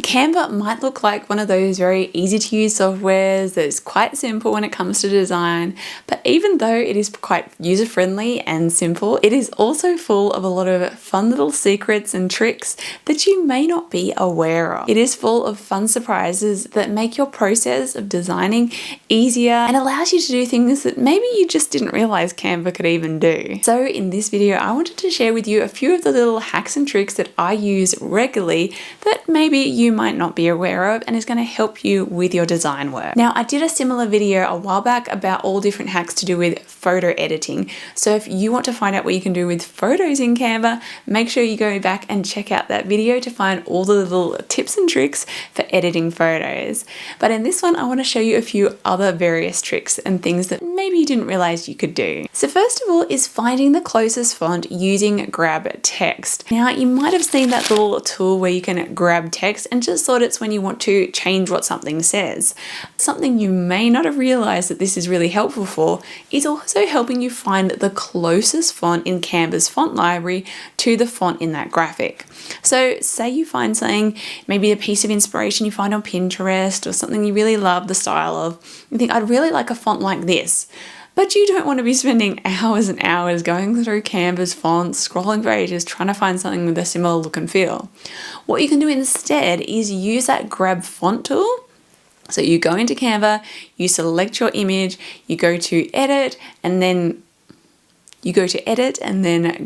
Canva might look like one of those very easy to use softwares that's quite simple when it comes to design, but even though it is quite user friendly and simple, it is also full of a lot of fun little secrets and tricks that you may not be aware of. It is full of fun surprises that make your process of designing easier and allows you to do things that maybe you just didn't realize Canva could even do. So in this video, I wanted to share with you a few of the little hacks and tricks that I use regularly that maybe you might not be aware of and is going to help you with your design work. Now, I did a similar video a while back about all different hacks to do with photo editing. So if you want to find out what you can do with photos in Canva, make sure you go back and check out that video to find all the little tips and tricks for editing photos. But in this one, I want to show you a few other various tricks and things that maybe you didn't realize you could do. So first of all is finding the closest font using grab text. Now, you might have seen that little tool where you can grab text and just thought it's when you want to change what something says. Something you may not have realized that this is really helpful for is also helping you find the closest font in Canva's font library to the font in that graphic. So say you find something, maybe a piece of inspiration you find on Pinterest or something you really love the style of, you think, I'd really like a font like this. But you don't want to be spending hours and hours going through Canva's fonts, scrolling for ages, trying to find something with a similar look and feel. What you can do instead is use that grab font tool. So you go into Canva, you select your image, you go to edit, and then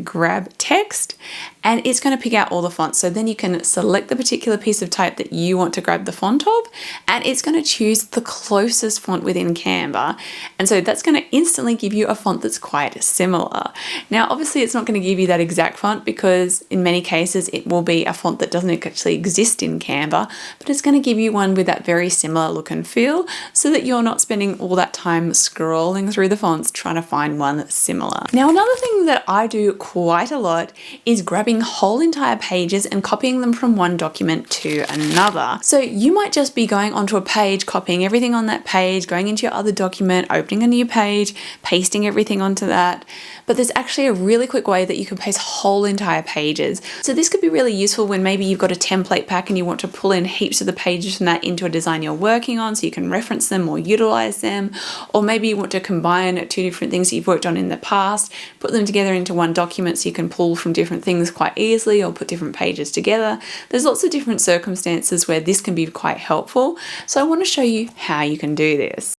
grab text, and it's going to pick out all the fonts. So then you can select the particular piece of type that you want to grab the font of, and it's going to choose the closest font within Canva. And so that's going to instantly give you a font that's quite similar. Now, obviously it's not going to give you that exact font because in many cases it will be a font that doesn't actually exist in Canva, but it's going to give you one with that very similar look and feel so that you're not spending all that time scrolling through the fonts trying to find one that's similar. Now, another thing that I do quite a lot is grabbing whole entire pages and copying them from one document to another. So you might just be going onto a page, copying everything on that page, going into your other document, opening a new page, pasting everything onto that. But there's actually a really quick way that you can paste whole entire pages. So this could be really useful when maybe you've got a template pack and you want to pull in heaps of the pages from that into a design you're working on so you can reference them or utilize them. Or maybe you want to combine two different things that you've worked on in the past, put them together into one document so you can pull from different things quite easily or put different pages together. There's lots of different circumstances where this can be quite helpful. So I want to show you how you can do this.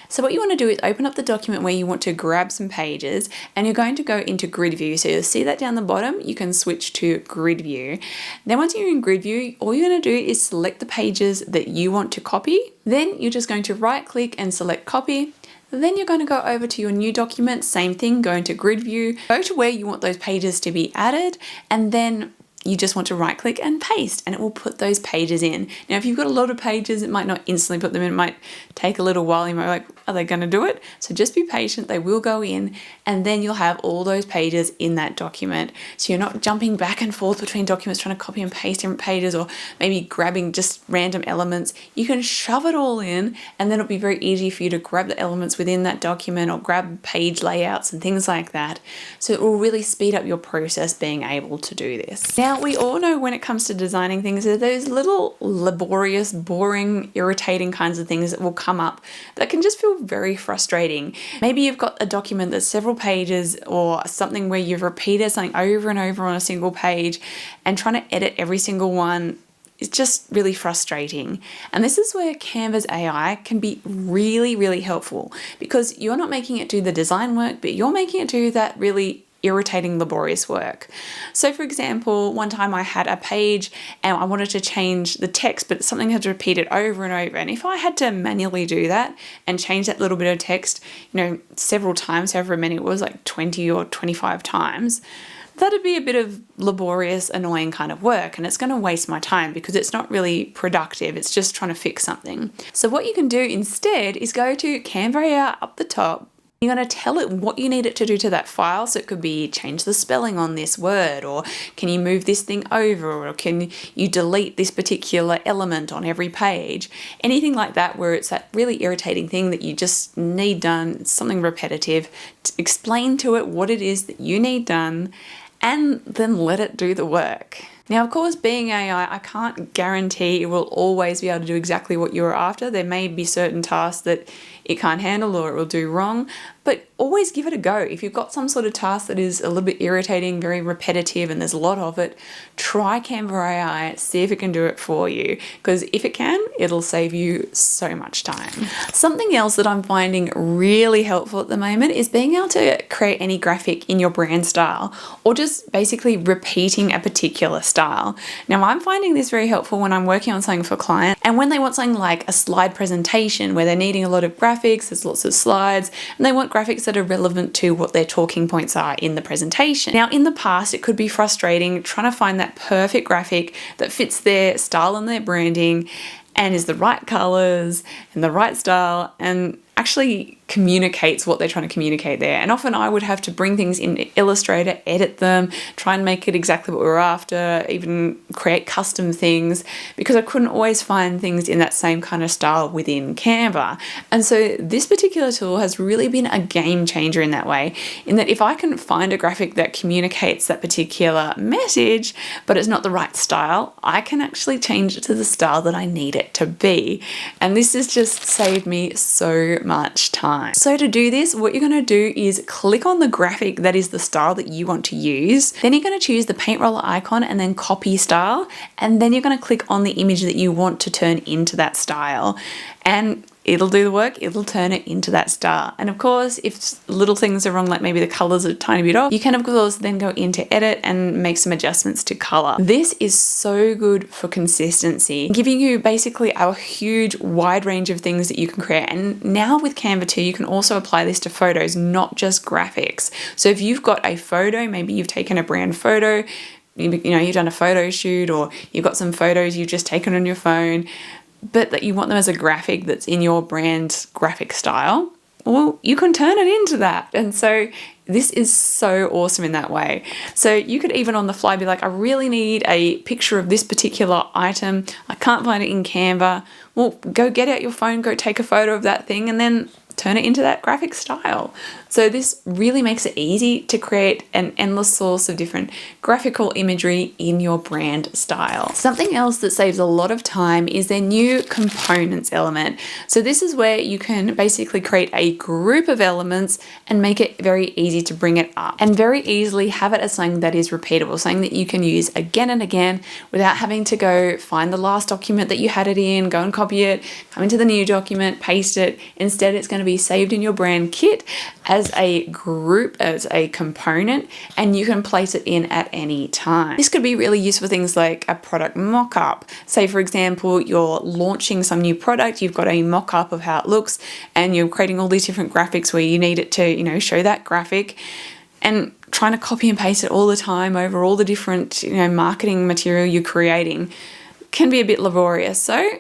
So what you want to do is open up the document where you want to grab some pages, and you're going to go into grid view. So you'll see that down the bottom, you can switch to grid view. Then once you're in grid view, all you're going to do is select the pages that you want to copy. Then you're just going to right click and select copy. Then you're going to go over to your new document, same thing, go into grid view, go to where you want those pages to be added, and then you just want to right click and paste and it will put those pages in. Now, if you've got a lot of pages, it might not instantly put them in. It might take a little while. You might be like, are they going to do it? So just be patient. They will go in and then you'll have all those pages in that document. So you're not jumping back and forth between documents trying to copy and paste different pages or maybe grabbing just random elements. You can shove it all in and then it'll be very easy for you to grab the elements within that document or grab page layouts and things like that. So it will really speed up your process being able to do this. Now, we all know when it comes to designing things, there are those little laborious, boring, irritating kinds of things that will come up that can just feel very frustrating. Maybe you've got a document that's several pages or something where you've repeated something over and over on a single page and trying to edit every single one is just really frustrating. And this is where Canva's AI can be really, really helpful because you're not making it do the design work, but you're making it do that really irritating, laborious work. So for example, one time I had a page and I wanted to change the text, but something had repeated over and over. And if I had to manually do that and change that little bit of text, several times, however many it was, like 20 or 25 times, that'd be a bit of laborious, annoying kind of work, and it's going to waste my time because it's not really productive. It's just trying to fix something. So what you can do instead is go to Canva AI up the top. You're going to tell it what you need it to do to that file. So it could be change the spelling on this word, or can you move this thing over, or can you delete this particular element on every page? Anything like that where it's that really irritating thing that you just need done, something repetitive. Explain to it what it is that you need done and then let it do the work. Now, of course, being AI, I can't guarantee it will always be able to do exactly what you're after. There may be certain tasks that it can't handle or it will do wrong, but always give it a go. If you've got some sort of task that is a little bit irritating, very repetitive, and there's a lot of it, try Canva AI, see if it can do it for you, because if it can, it'll save you so much time. Something else that I'm finding really helpful at the moment is being able to create any graphic in your brand style, or just basically repeating a particular style. Now, I'm finding this very helpful when I'm working on something for clients, and when they want something like a slide presentation where they're needing a lot of graphics, there's lots of slides, and they want graphics that are relevant to what their talking points are in the presentation. Now, in the past, it could be frustrating trying to find that perfect graphic that fits their style and their branding and is the right colors and the right style and actually communicates what they're trying to communicate there. And often I would have to bring things in Illustrator, edit them, try and make it exactly what we were after, even create custom things, because I couldn't always find things in that same kind of style within Canva. And so this particular tool has really been a game changer in that way, in that if I can find a graphic that communicates that particular message, but it's not the right style, I can actually change it to the style that I need it to be. And this has just saved me so much time. So to do this, what you're going to do is click on the graphic that is the style that you want to use. Then you're going to choose the paint roller icon and then copy style. And then you're going to click on the image that you want to turn into that style. And it'll do the work, it'll turn it into that style. And of course, if little things are wrong, like maybe the colors are a tiny bit off, you can of course then go into edit and make some adjustments to color. This is so good for consistency, giving you basically a huge wide range of things that you can create. And now with Canva too, you can also apply this to photos, not just graphics. So if you've got a photo, maybe you've taken a brand photo, you've done a photo shoot, or you've got some photos you've just taken on your phone, but that you want them as a graphic that's in your brand's graphic style, well, you can turn it into that. And so this is so awesome in that way. So you could even on the fly be like, I really need a picture of this particular item. I can't find it in Canva. Well, go get out your phone, go take a photo of that thing, and then turn it into that graphic style. So this really makes it easy to create an endless source of different graphical imagery in your brand style. Something else that saves a lot of time is their new components element. So this is where you can basically create a group of elements and make it very easy to bring it up and very easily have it as something that is repeatable, something that you can use again and again without having to go find the last document that you had it in, go and copy it, come into the new document, paste it. Instead, it's going to be saved in your brand kit as a group, as a component, and you can place it in at any time. This could be really useful for things like a product mock-up. Say, for example, you're launching some new product, you've got a mock-up of how it looks, and you're creating all these different graphics where you need it to, show that graphic, and trying to copy and paste it all the time over all the different, marketing material you're creating can be a bit laborious. So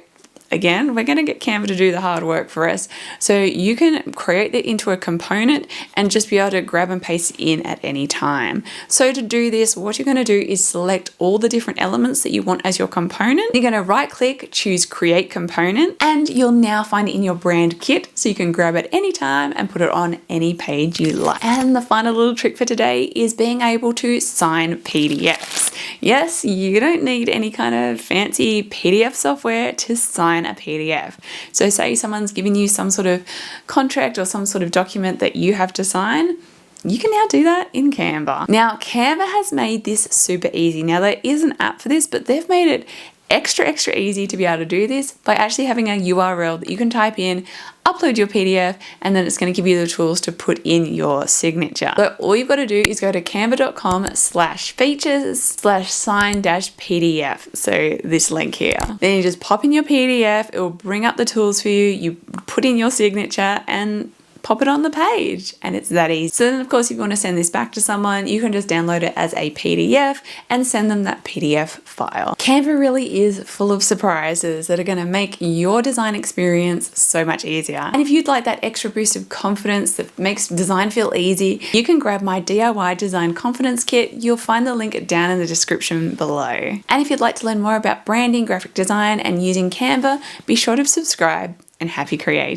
again, we're going to get Canva to do the hard work for us. So you can create it into a component and just be able to grab and paste it in at any time. So to do this, what you're going to do is select all the different elements that you want as your component. You're going to right click, choose create component, and you'll now find it in your brand kit. So you can grab it anytime and put it on any page you like. And the final little trick for today is being able to sign PDFs. Yes, you don't need any kind of fancy PDF software to sign a PDF. So say someone's given you some sort of contract or some sort of document that you have to sign, you can now do that in Canva. Now, Canva has made this super easy. Now, there is an app for this, but they've made it extra easy to be able to do this by actually having a URL that you can type in, upload your PDF, and then it's going to give you the tools to put in your signature. So all you've got to do is go to canva.com/features/sign-PDF. So this link here. Then you just pop in your PDF, it will bring up the tools for you, you put in your signature and pop it on the page, and it's that easy. So then of course, if you want to send this back to someone, you can just download it as a PDF and send them that PDF file. Canva really is full of surprises that are going to make your design experience so much easier. And if you'd like that extra boost of confidence that makes design feel easy, you can grab my DIY design confidence kit. You'll find the link down in the description below. And if you'd like to learn more about branding, graphic design, and using Canva, be sure to subscribe, and happy creating.